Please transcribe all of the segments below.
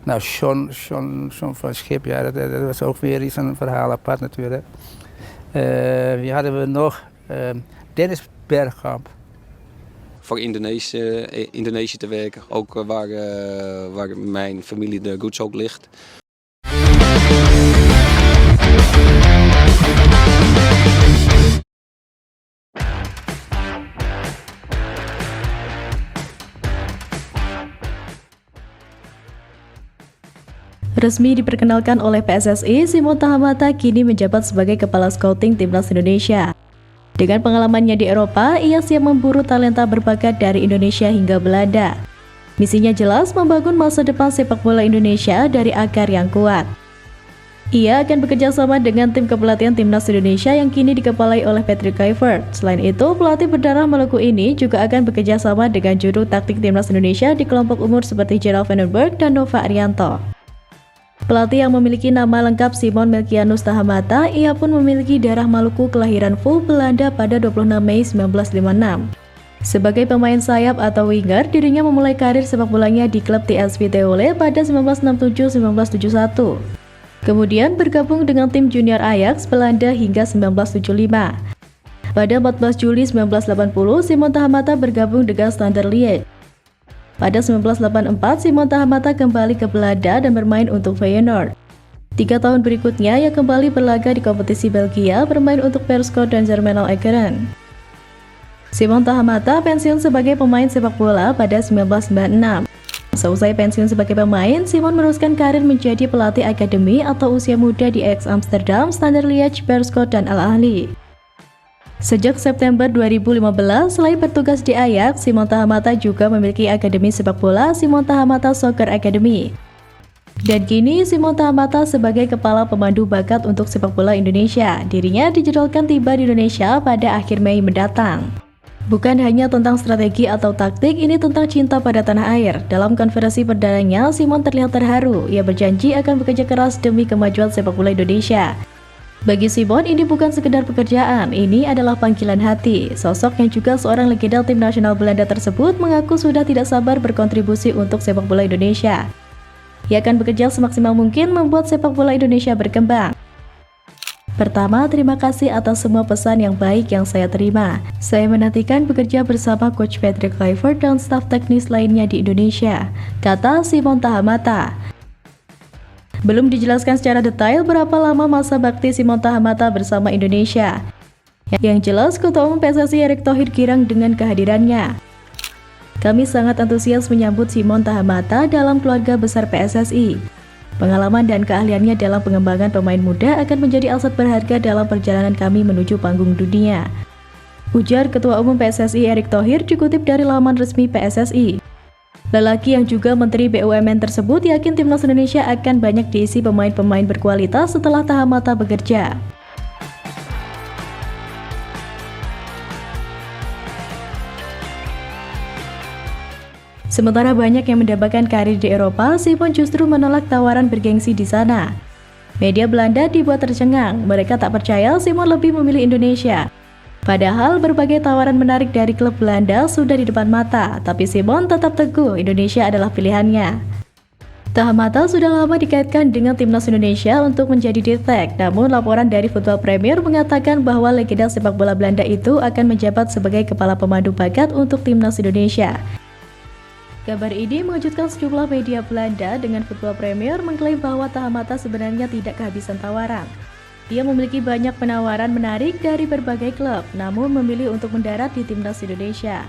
Nou, John van Schip, ja, dat was ook weer iets een verhaal apart natuurlijk. Wie hadden we nog? Dennis Bergkamp. Voor Indonesië te werken, ook waar mijn familie de roots ook ligt. Resmi diperkenalkan oleh PSSI, Simon Tahamata kini menjabat sebagai Kepala Scouting Timnas Indonesia. Dengan pengalamannya di Eropa, ia siap memburu talenta berbakat dari Indonesia hingga Belanda. Misinya jelas membangun masa depan sepak bola Indonesia dari akar yang kuat. Ia akan bekerja sama dengan tim kepelatihan Timnas Indonesia yang kini dikepalai oleh Patrick Kluivert. Selain itu, pelatih berdarah Maluku ini juga akan bekerja sama dengan juru taktik Timnas Indonesia di kelompok umur seperti Gerald van den Berg dan Nova Arianto. Pelatih yang memiliki nama lengkap Simon Melkianus Tahamata, ia pun memiliki darah Maluku kelahiran full Belanda pada 26 Mei 1956. Sebagai pemain sayap atau winger, dirinya memulai karir sepak bolanya di klub TSV Teole pada 1967-1971. Kemudian bergabung dengan tim junior Ajax Belanda hingga 1975. Pada 14 Juli 1980, Simon Tahamata bergabung dengan Standard Liège. Pada 1984, Simon Tahamata kembali ke Belanda dan bermain untuk Feyenoord. 3 tahun berikutnya, ia kembali berlaga di kompetisi Belgia, bermain untuk Persco dan Germinal Ekeren. Simon Tahamata pensiun sebagai pemain sepak bola pada 1996. Seusai pensiun sebagai pemain, Simon meneruskan karir menjadi pelatih akademi atau usia muda di Ajax Amsterdam, Standard Liège, Persco, dan Al Ahly. Sejak September 2015, selain bertugas di Ajax, Simon Tahamata juga memiliki akademi sepak bola Simon Tahamata Soccer Academy. Dan kini Simon Tahamata sebagai kepala pemandu bakat untuk sepak bola Indonesia. Dirinya dijadwalkan tiba di Indonesia pada akhir Mei mendatang. Bukan hanya tentang strategi atau taktik, ini tentang cinta pada tanah air. Dalam konferensi perdananya, Simon terlihat terharu. Ia berjanji akan bekerja keras demi kemajuan sepak bola Indonesia. Bagi Simon, ini bukan sekedar pekerjaan, ini adalah panggilan hati. Sosok yang juga seorang legenda tim nasional Belanda tersebut mengaku sudah tidak sabar berkontribusi untuk sepak bola Indonesia. Ia akan bekerja semaksimal mungkin membuat sepak bola Indonesia berkembang. Pertama, terima kasih atas semua pesan yang baik yang saya terima. Saya menantikan bekerja bersama Coach Patrick Kluivert dan staf teknis lainnya di Indonesia, kata Simon Tahamata. Belum dijelaskan secara detail berapa lama masa bakti Simon Tahamata bersama Indonesia. Yang jelas, Ketua Umum PSSI Erick Thohir girang dengan kehadirannya. Kami sangat antusias menyambut Simon Tahamata dalam keluarga besar PSSI. Pengalaman dan keahliannya dalam pengembangan pemain muda akan menjadi aset berharga dalam perjalanan kami menuju panggung dunia, ujar Ketua Umum PSSI Erick Thohir dikutip dari laman resmi PSSI. Lelaki yang juga Menteri BUMN tersebut yakin Timnas Indonesia akan banyak diisi pemain-pemain berkualitas setelah Tahamata bekerja. Sementara banyak yang mendapatkan karir di Eropa, Simon justru menolak tawaran bergengsi di sana. Media Belanda dibuat tercengang, mereka tak percaya Simon lebih memilih Indonesia. Padahal berbagai tawaran menarik dari klub Belanda sudah di depan mata, tapi Simon tetap teguh Indonesia adalah pilihannya. Tahamata sudah lama dikaitkan dengan Timnas Indonesia untuk menjadi dirtek, namun laporan dari Football Premier mengatakan bahwa legenda sepak bola Belanda itu akan menjabat sebagai kepala pemandu bakat untuk Timnas Indonesia. Kabar ini mengejutkan sejumlah media Belanda dengan Football Premier mengklaim bahwa Tahamata sebenarnya tidak kehabisan tawaran. Dia memiliki banyak penawaran menarik dari berbagai klub, namun memilih untuk mendarat di Timnas Indonesia.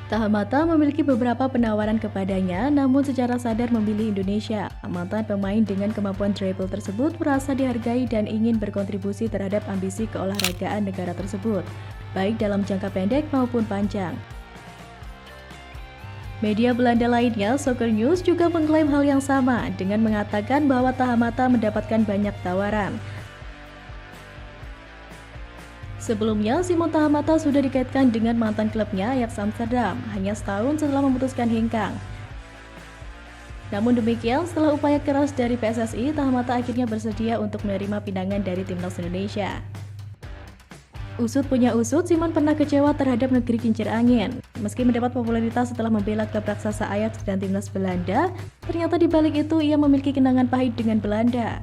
Tahamata memiliki beberapa penawaran kepadanya, namun secara sadar memilih Indonesia. Mantan pemain dengan kemampuan dribble tersebut merasa dihargai dan ingin berkontribusi terhadap ambisi keolahragaan negara tersebut, baik dalam jangka pendek maupun panjang. Media Belanda lainnya, Soccer News, juga mengklaim hal yang sama dengan mengatakan bahwa Tahamata mendapatkan banyak tawaran. Sebelumnya, Simon Tahamata sudah dikaitkan dengan mantan klubnya Ajax Amsterdam hanya setahun setelah memutuskan hengkang. Namun demikian, setelah upaya keras dari PSSI, Tahamata akhirnya bersedia untuk menerima pinangan dari Timnas Indonesia. Usut punya usut, Simon pernah kecewa terhadap negeri kincir angin. Meski mendapat popularitas setelah membela klub raksasa Ajax dan timnas Belanda, ternyata di balik itu ia memiliki kenangan pahit dengan Belanda.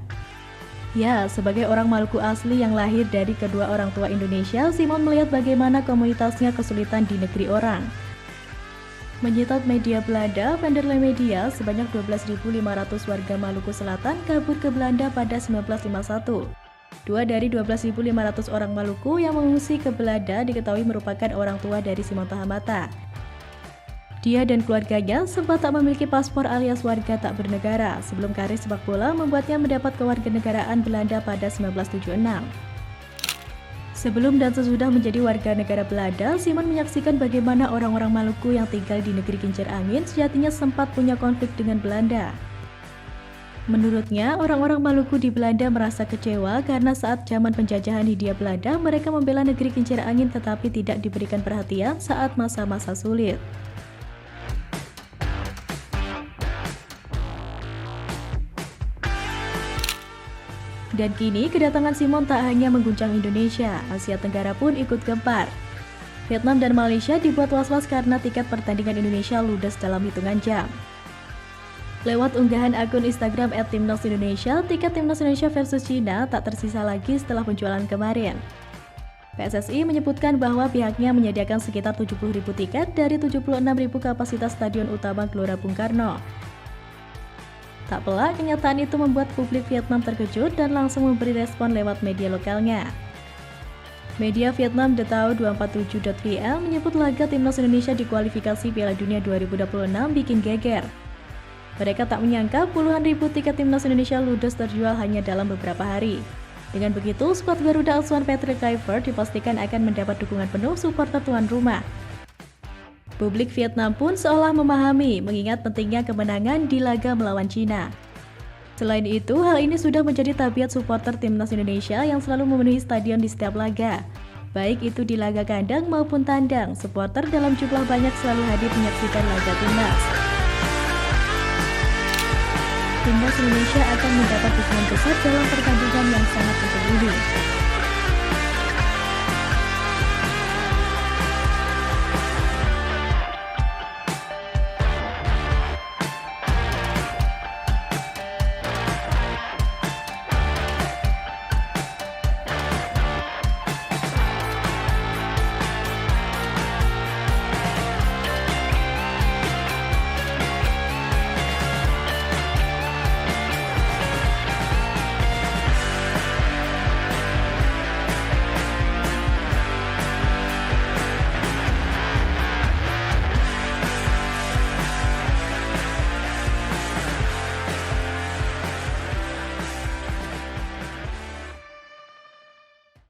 Ya, sebagai orang Maluku asli yang lahir dari kedua orang tua Indonesia, Simon melihat bagaimana komunitasnya kesulitan di negeri orang. Menyitat media Belanda, Vanderlei Media, sebanyak 12.500 warga Maluku Selatan kabur ke Belanda pada 1951. 2 dari 12.500 orang Maluku yang mengungsi ke Belanda diketahui merupakan orang tua dari Simon Tahamata. Dia dan keluarganya sempat tak memiliki paspor alias warga tak bernegara sebelum karir sepak bola membuatnya mendapat kewarganegaraan Belanda pada 1976. Sebelum dan sesudah menjadi warga negara Belanda, Simon menyaksikan bagaimana orang-orang Maluku yang tinggal di negeri kincir angin sejatinya sempat punya konflik dengan Belanda. Menurutnya, orang-orang Maluku di Belanda merasa kecewa karena saat zaman penjajahan Hindia Belanda, mereka membela negeri kincir angin tetapi tidak diberikan perhatian saat masa-masa sulit. Dan kini, kedatangan Simon tak hanya mengguncang Indonesia, Asia Tenggara pun ikut gempar. Vietnam dan Malaysia dibuat was-was karena tiket pertandingan Indonesia ludes dalam hitungan jam. Lewat unggahan akun Instagram @timnasindonesia, tiket Timnas Indonesia versus China tak tersisa lagi setelah penjualan kemarin. PSSI menyebutkan bahwa pihaknya menyediakan sekitar 70.000 tiket dari 76.000 kapasitas Stadion Utama Gelora Bung Karno. Tak pelak, kenyataan itu membuat publik Vietnam terkejut dan langsung memberi respon lewat media lokalnya. Media Vietnam The Tao 247.vl menyebut laga Timnas Indonesia di kualifikasi Piala Dunia 2026 bikin geger. Mereka tak menyangka puluhan ribu tiket Timnas Indonesia ludes terjual hanya dalam beberapa hari. Dengan begitu, skuad Garuda asuhan Patrick Kluivert dipastikan akan mendapat dukungan penuh supporter tuan rumah. Publik Vietnam pun seolah memahami, mengingat pentingnya kemenangan di laga melawan Cina. Selain itu, hal ini sudah menjadi tabiat supporter Timnas Indonesia yang selalu memenuhi stadion di setiap laga. Baik itu di laga kandang maupun tandang, supporter dalam jumlah banyak selalu hadir menyaksikan laga Timnas. Timnas Indonesia akan mendapat dukungan besar dalam pertandingan yang sangat penting ini.